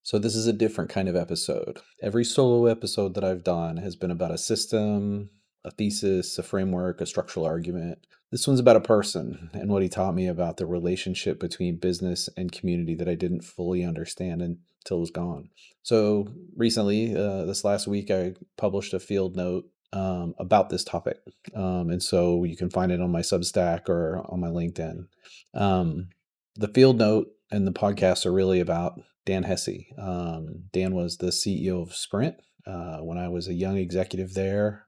So this is a different kind of episode. Every solo episode that I've done has been about a system, a thesis, a framework, a structural argument. This one's about a person and what he taught me about the relationship between business and community that I didn't fully understand until it was gone. So recently, this last week, I published a field note about this topic. And so you can find it on my Substack or on my LinkedIn. Um, the field note and the podcast are really about Dan Hesse. Dan was the CEO of Sprint when I was a young executive there.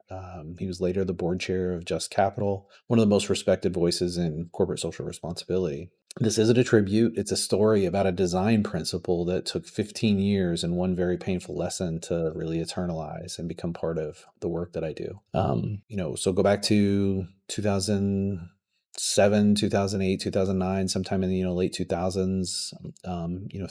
He was later the board chair of Just Capital, one of the most respected voices in corporate social responsibility. This isn't a tribute. It's a story about a design principle that took 15 years and one very painful lesson to really eternalize and become part of the work that I do. So go back to 2007, 2008, 2009, sometime in the late 2000s,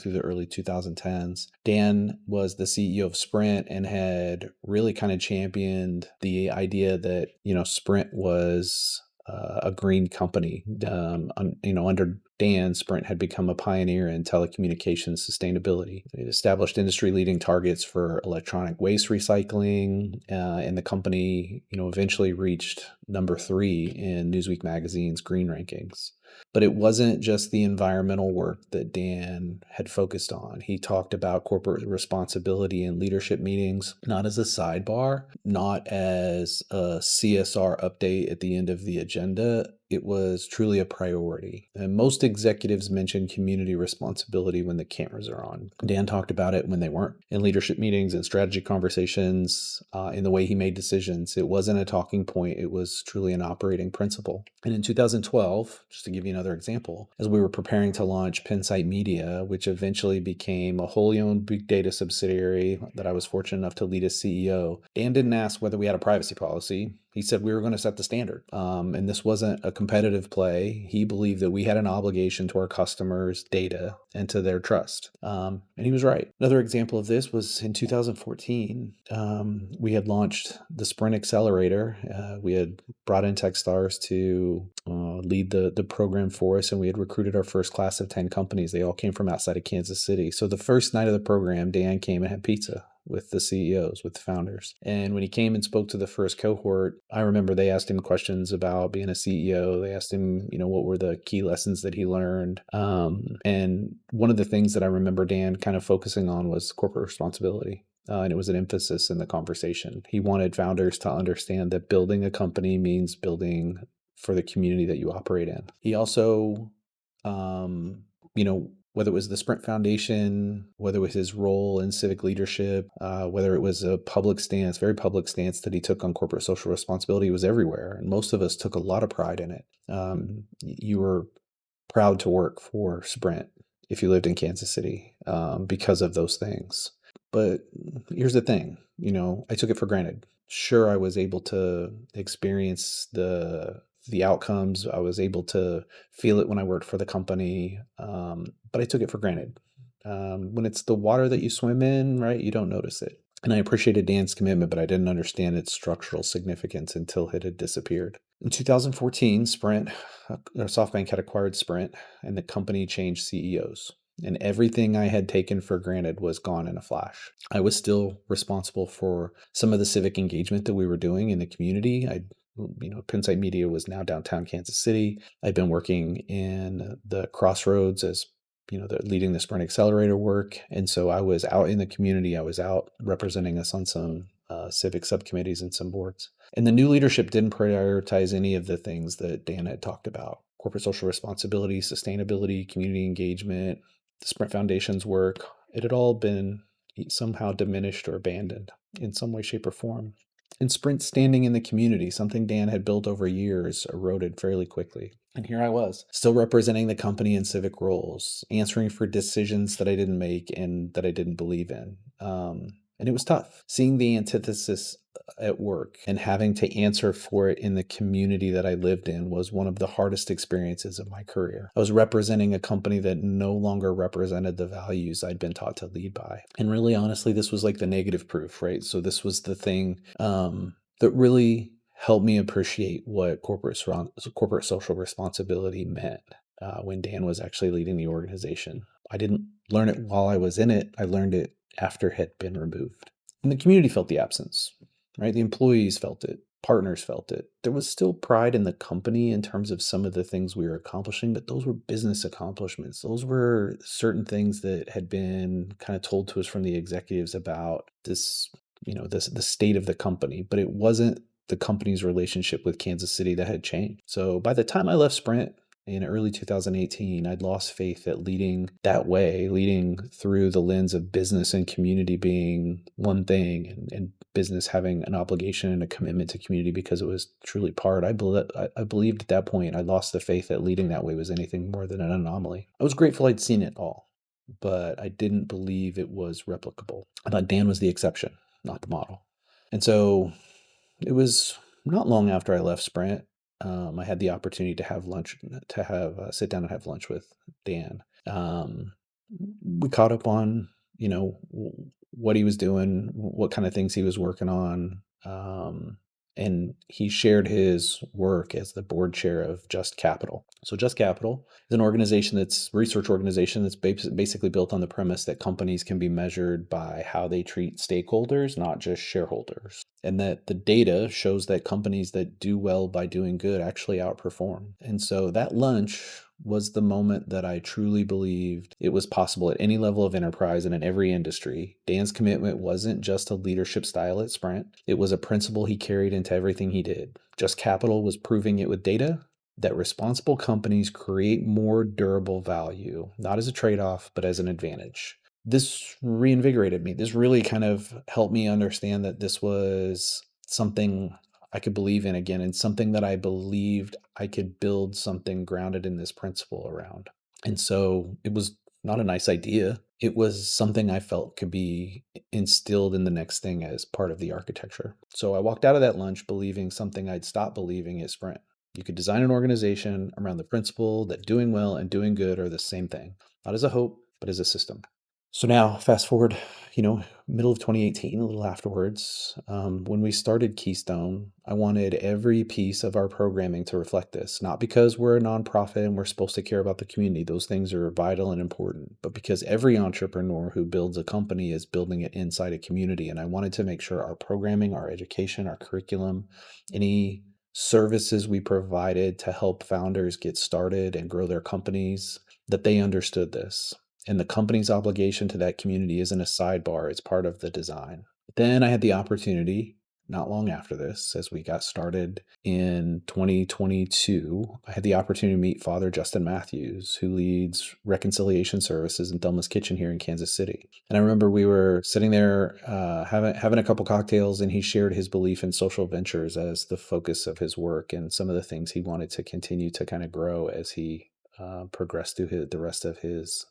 through the early 2010s. Dan was the CEO of Sprint and had really kind of championed the idea that Sprint was a green company. Under Dan, Sprint had become a pioneer in telecommunications sustainability. It established industry-leading targets for electronic waste recycling, and the company, eventually reached number 3 in Newsweek magazine's green rankings. But it wasn't just the environmental work that Dan had focused on. He talked about corporate responsibility in leadership meetings, not as a sidebar, not as a CSR update at the end of the agenda. It was truly a priority. And most executives mention community responsibility when the cameras are on. Dan talked about it when they weren't, in leadership meetings and strategy conversations, in the way he made decisions. It wasn't a talking point. It was truly an operating principle. And in 2012, just to give you another example, as we were preparing to launch Pensight Media, which eventually became a wholly owned big data subsidiary that I was fortunate enough to lead as CEO, Dan didn't ask whether we had a privacy policy. He said we were going to set the standard. And this wasn't a competitive play. He believed that we had an obligation to our customers' data and to their trust. And he was right. Another example of this was in 2014. We had launched the Sprint Accelerator. We had brought in Techstars to lead the program for us, and we had recruited our first class of 10 companies. They all came from outside of Kansas City. So the first night of the program, Dan came and had pizza with the CEOs, with the founders. And when he came and spoke to the first cohort, I remember they asked him questions about being a CEO. They asked him, what were the key lessons that he learned. And one of the things that I remember Dan kind of focusing on was corporate responsibility. And it was an emphasis in the conversation. He wanted founders to understand that building a company means building for the community that you operate in. He also, whether it was the Sprint Foundation, whether it was his role in civic leadership, whether it was a very public stance that he took on corporate social responsibility, was everywhere. And most of us took a lot of pride in it. You were proud to work for Sprint if you lived in Kansas City because of those things. But here's the thing, I took it for granted. Sure, I was able to experience the outcomes. I was able to feel it when I worked for the company, but I took it for granted. When it's the water that you swim in, right, you don't notice it. And I appreciated Dan's commitment, but I didn't understand its structural significance until it had disappeared. In 2014, SoftBank had acquired Sprint, and the company changed CEOs. And everything I had taken for granted was gone in a flash. I was still responsible for some of the civic engagement that we were doing in the community. Pensight Media was now downtown Kansas City. I'd been working in the Crossroads as leading the Sprint Accelerator work. And so I was out in the community. I was out representing us on some civic subcommittees and some boards. And the new leadership didn't prioritize any of the things that Dan had talked about: corporate social responsibility, sustainability, community engagement, the Sprint Foundation's work. It had all been somehow diminished or abandoned in some way, shape, or form. And Sprint's standing in the community, something Dan had built over years, eroded fairly quickly. And here I was, still representing the company in civic roles, answering for decisions that I didn't make and that I didn't believe in. And it was tough. Seeing the antithesis at work and having to answer for it in the community that I lived in was one of the hardest experiences of my career. I was representing a company that no longer represented the values I'd been taught to lead by. And really, honestly, this was like the negative proof, right? So this was the thing that really helped me appreciate what corporate social responsibility meant when Dan was actually leading the organization. I didn't learn it while I was in it. I learned it after it had been removed. And the community felt the absence, right? The employees felt it. Partners felt it. There was still pride in the company in terms of some of the things we were accomplishing, but those were business accomplishments. Those were certain things that had been kind of told to us from the executives about this, the state of the company, but it wasn't the company's relationship with Kansas City that had changed. So by the time I left Sprint, in early 2018, I'd lost faith at leading that way, leading through the lens of business and community being one thing, and business having an obligation and a commitment to community because it was truly part. I believed at that point I lost the faith that leading that way was anything more than an anomaly. I was grateful I'd seen it all, but I didn't believe it was replicable. I thought Dan was the exception, not the model. And so it was not long after I left Sprint. I had the opportunity to have lunch, sit down and have lunch with Dan. We caught up on, what he was doing, what kind of things he was working on. And he shared his work as the board chair of Just Capital. So Just Capital is an organization research organization that's basically built on the premise that companies can be measured by how they treat stakeholders, not just shareholders. And that the data shows that companies that do well by doing good actually outperform. And so that lunch was the moment that I truly believed it was possible at any level of enterprise and in every industry. Dan's commitment wasn't just a leadership style at Sprint, it was a principle he carried into everything he did. Just Capital was proving it with data that responsible companies create more durable value, not as a trade off, but as an advantage. This reinvigorated me. This really kind of helped me understand that this was something I could believe in again, and something that I believed I could build something grounded in this principle around. And so it was not a nice idea. It was something I felt could be instilled in the next thing as part of the architecture. So I walked out of that lunch believing something I'd stopped believing at Sprint. You could design an organization around the principle that doing well and doing good are the same thing, not as a hope, but as a system. So now, fast forward, middle of 2018, a little afterwards, when we started Keystone, I wanted every piece of our programming to reflect this, not because we're a nonprofit and we're supposed to care about the community. Those things are vital and important, but because every entrepreneur who builds a company is building it inside a community. And I wanted to make sure our programming, our education, our curriculum, any services we provided to help founders get started and grow their companies, that they understood this. And the company's obligation to that community isn't a sidebar, it's part of the design. Then I had the opportunity, not long after this, as we got started in 2022, I had the opportunity to meet Father Justin Matthews, who leads reconciliation services in Thelma's Kitchen here in Kansas City. And I remember we were sitting there having a couple cocktails, and he shared his belief in social ventures as the focus of his work and some of the things he wanted to continue to kind of grow as he progress through the rest of his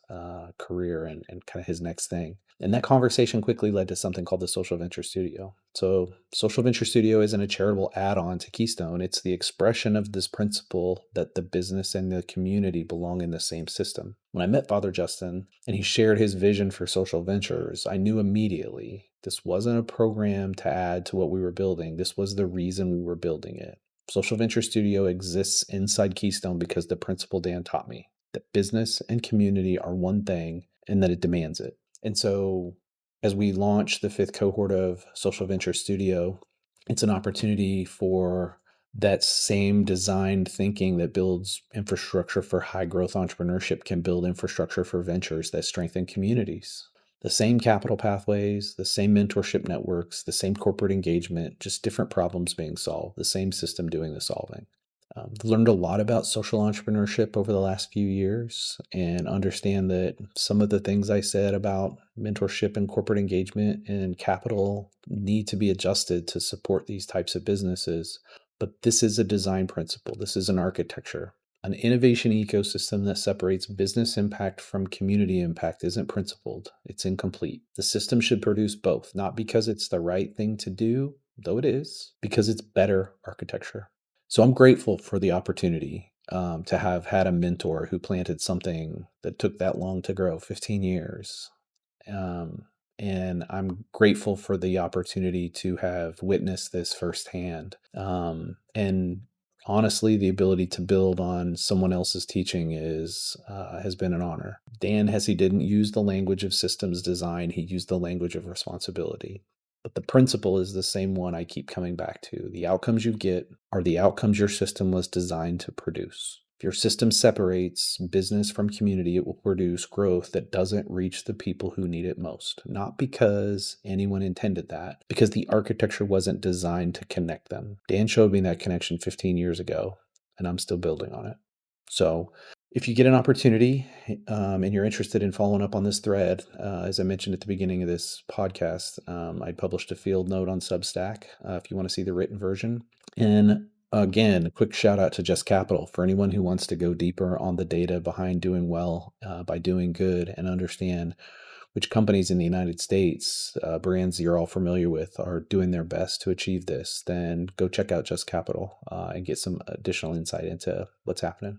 career and kind of his next thing. And that conversation quickly led to something called the Social Venture Studio. So, Social Venture Studio isn't a charitable add on to Keystone, it's the expression of this principle that the business and the community belong in the same system. When I met Father Justin and he shared his vision for social ventures, I knew immediately this wasn't a program to add to what we were building, this was the reason we were building it. Social Venture Studio exists inside Keystone because the principle Dan taught me that business and community are one thing and that it demands it. And so, as we launch the fifth cohort of Social Venture Studio, it's an opportunity for that same designed thinking that builds infrastructure for high growth entrepreneurship can build infrastructure for ventures that strengthen communities. The same capital pathways, the same mentorship networks, the same corporate engagement, just different problems being solved, the same system doing the solving. I've learned a lot about social entrepreneurship over the last few years and understand that some of the things I said about mentorship and corporate engagement and capital need to be adjusted to support these types of businesses. But this is a design principle. This is an architecture. An innovation ecosystem that separates business impact from community impact isn't principled, it's incomplete. The system should produce both, not because it's the right thing to do, though it is, because it's better architecture. So I'm grateful for the opportunity to have had a mentor who planted something that took that long to grow, 15 years. Um, and I'm grateful for the opportunity to have witnessed this firsthand. And Honestly, the ability to build on someone else's teaching has been an honor. Dan Hesse didn't use the language of systems design; he used the language of responsibility. But the principle is the same one I keep coming back to. The outcomes you get are the outcomes your system was designed to produce. If your system separates business from community, it will produce growth that doesn't reach the people who need it most. Not because anyone intended that, because the architecture wasn't designed to connect them. Dan showed me that connection 15 years ago, and I'm still building on it. So if you get an opportunity and you're interested in following up on this thread, as I mentioned at the beginning of this podcast, I published a field note on Substack if you want to see the written version. And again, a quick shout out to Just Capital for anyone who wants to go deeper on the data behind doing well by doing good and understand which companies in the United States, brands you're all familiar with, are doing their best to achieve this. Then go check out Just Capital and get some additional insight into what's happening.